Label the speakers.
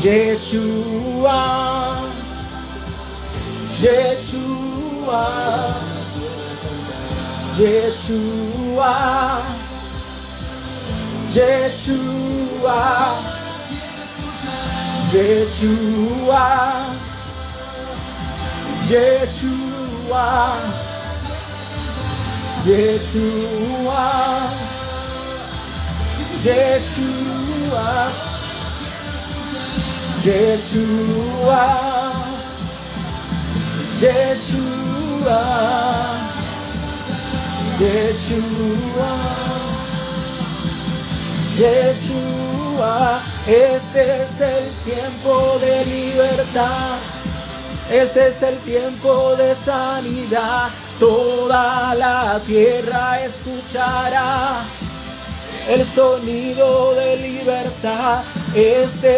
Speaker 1: Yeshua, Yeshua, Yeshua, Yeshua, Yeshua, Yeshua, Yeshua, Yeshua, Yeshua, Yeshua, Yeshua, Yeshua. Este es el tiempo de libertad, este es el tiempo de sanidad. Toda la tierra escuchará el sonido de libertad. Este